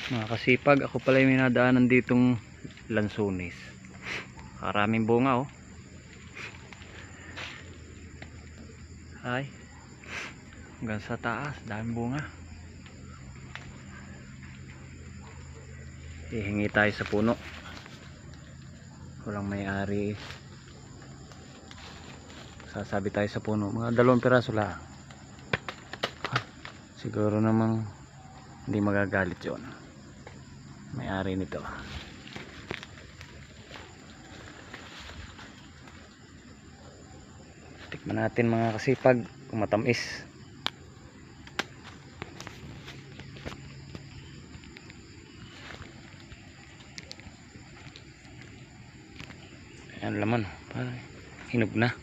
Mga kasipag, ako pala yung minadaanan ditong lansunis. Karaming bunga oh. Ay, hanggang sa taas, daming bunga. Hihingi tayo sa puno. Walang may-ari. Sasabi tayo sa puno. Mga 2 piraso lang. Siguro namang hindi magagalit yon may-ari nito. Tikman natin mga kasipag kung matamis. Ayan laman, parang hinog na.